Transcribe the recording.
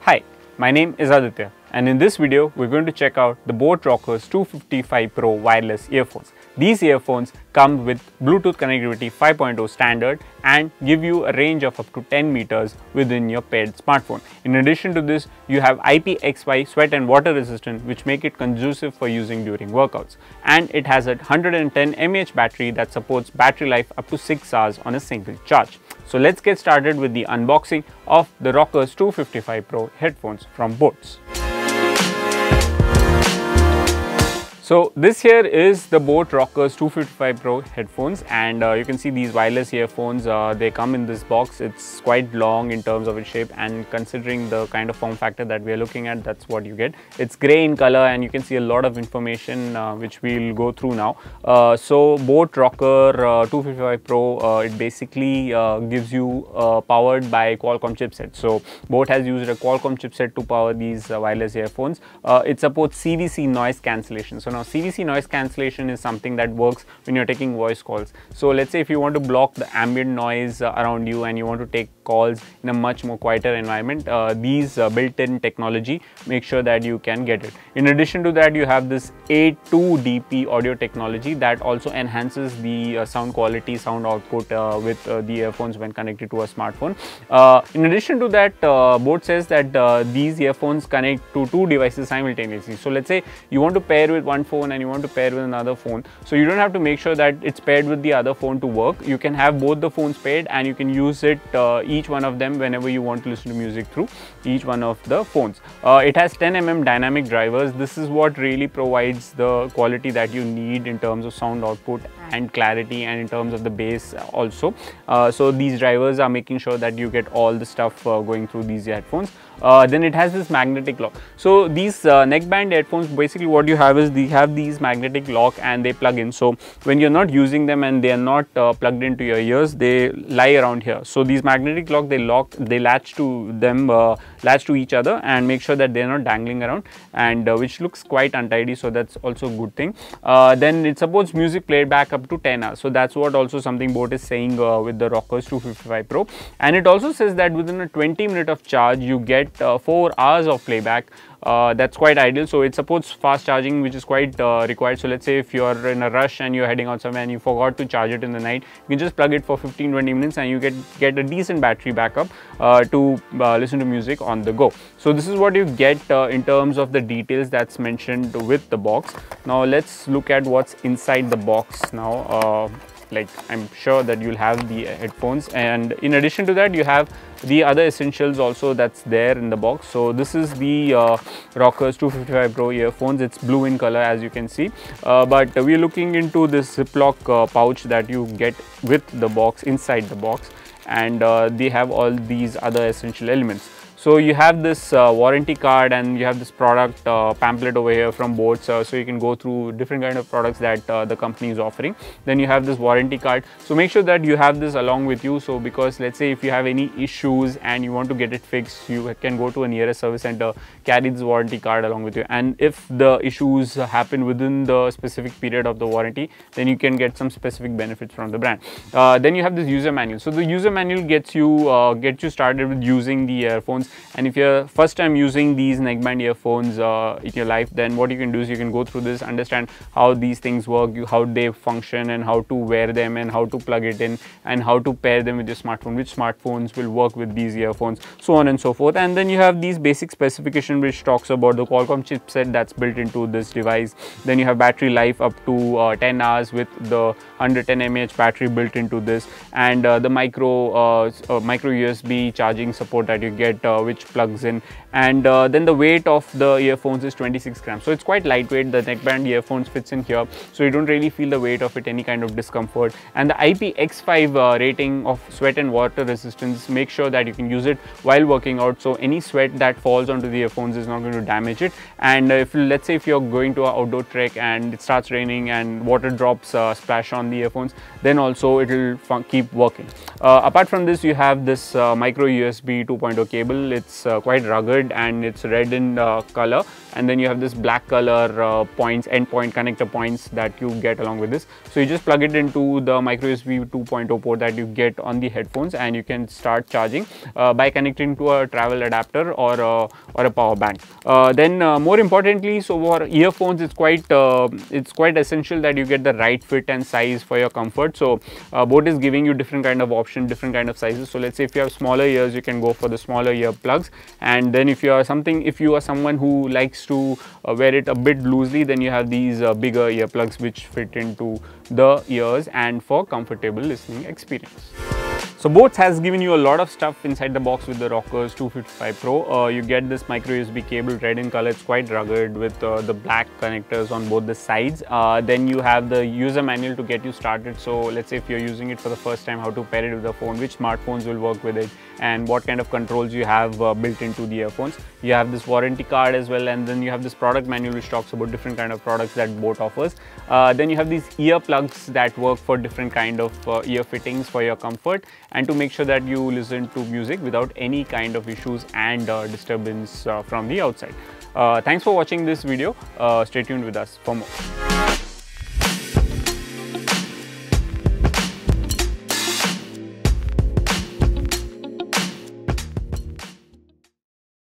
Hi, my name is Aditya, and in this video we're going to check out the BoAt Rockers 255 Pro wireless earphones. These earphones come with Bluetooth connectivity 5.0 standard and give you a range of up to 10 meters within your paired smartphone. In addition to this, you have IPXY sweat and water resistant, which make it conducive for using during workouts. And it has a 110 mAh battery that supports battery life up to 6 hours on a single charge. So let's get started with the unboxing of the Rockers 255 Pro headphones from BoAt. So this here is the BoAt Rockers 255 Pro headphones, and you can see these wireless earphones, they come in this box. It's quite long in terms of its shape, and considering the kind of form factor that we are looking at, that's what you get. It's grey in color and you can see a lot of information which we'll go through now. So BoAt Rocker 255 Pro, it basically gives you powered by Qualcomm chipset. So BoAt has used a Qualcomm chipset to power these wireless earphones. It supports CVC noise cancellation. So now CVC noise cancellation is something that works when you're taking voice calls. So let's say if you want to block the ambient noise around you and you want to take calls in a much more quieter environment, these built-in technology make sure that you can get it. In addition to that, you have this A2DP audio technology that also enhances the sound quality, sound output with the earphones when connected to a smartphone. In addition to that, BoAt says that these earphones connect to two devices simultaneously. So let's say you want to pair with one phone and you want to pair with another phone, so you don't have to make sure that it's paired with the other phone to work. You can have both the phones paired and you can use it, each one of them, whenever you want to listen to music through each one of the phones. It has 10 mm dynamic drivers. This is what really provides the quality that you need in terms of sound output and clarity, and in terms of the bass also. So these drivers are making sure that you get all the stuff going through these headphones. Then it has this magnetic lock. So these neckband headphones, basically what you have is they have these magnetic lock and they plug in. So when you're not using them and they are not plugged into your ears, they lie around here. So these magnetic lock, they latch to them, latch to each other and make sure that they're not dangling around, and which looks quite untidy. So that's also a good thing. Then it supports music playback up to 10 hours. So that's what also something BoAt is saying with the Rockers 255 Pro. And it also says that within a 20 minute of charge, you get 4 hours of playback. That's quite ideal. So it supports fast charging, which is quite required. So let's say if you're in a rush and you're heading out somewhere and you forgot to charge it in the night, you can just plug it for 15-20 minutes and you get a decent battery backup to listen to music on the go. So this is what you get in terms of the details that's mentioned with the box. Now let's look at what's inside the box now. Like, I'm sure that you'll have the headphones, and in addition to that, you have the other essentials also that's there in the box. So this is the Rockers 255 Pro earphones. It's blue in color, as you can see, but we're looking into this Ziploc pouch that you get with the box, inside the box, and they have all these other essential elements. So you have this warranty card, and you have this product pamphlet over here from BoAt, so you can go through different kind of products that the company is offering. Then you have this warranty card. So make sure that you have this along with you. So because let's say if you have any issues and you want to get it fixed, you can go to a nearest service center, carry this warranty card along with you. And if the issues happen within the specific period of the warranty, then you can get some specific benefits from the brand. Then you have this user manual. So the user manual gets you started with using the earphones. And if you're first time using these neckband earphones in your life, then what you can do is you can go through this, understand how these things work, how they function, and how to wear them, and how to plug it in, and how to pair them with your smartphone, which smartphones will work with these earphones, so on and so forth. And then you have these basic specification which talks about the Qualcomm chipset that's built into this device. Then you have battery life up to 10 hours with the 110 mAh battery built into this, and the micro USB charging support that you get, which plugs in. And then the weight of the earphones is 26 grams. So it's quite lightweight. The neckband earphones fits in here, so you don't really feel the weight of it, any kind of discomfort. And the IPX5 rating of sweat and water resistance, make sure that you can use it while working out. So any sweat that falls onto the earphones is not going to damage it. And let's say if you're going to an outdoor trek and it starts raining and water drops splash on the earphones, then also it will keep working. Apart from this, you have this micro USB 2.0 cable. It's quite rugged and it's red in color, and then you have this black color points, endpoint connector points that you get along with this. So you just plug it into the micro USB 2.0 port that you get on the headphones, and you can start charging by connecting to a travel adapter or a power bank. Then more importantly, so for earphones, it's quite essential that you get the right fit and size for your comfort. So BoAt is giving you different kind of options, different kind of sizes. So let's say if you have smaller ears, you can go for the smaller ear plugs, and then if you are someone who likes to wear it a bit loosely, then you have these bigger earplugs which fit into the ears and for comfortable listening experience. So BoAt has given you a lot of stuff inside the box with the Rockers 255 Pro. You get this micro USB cable, red in color. It's quite rugged with the black connectors on both the sides. Then you have the user manual to get you started. So let's say if you're using it for the first time, how to pair it with the phone, which smartphones will work with it, and what kind of controls you have built into the earphones. You have this warranty card as well, and then you have this product manual which talks about different kind of products that BoAt offers. Then you have these ear plugs that work for different kind of ear fittings for your comfort, and to make sure that you listen to music without any kind of issues and disturbance from the outside. Thanks for watching this video. Stay tuned with us for more.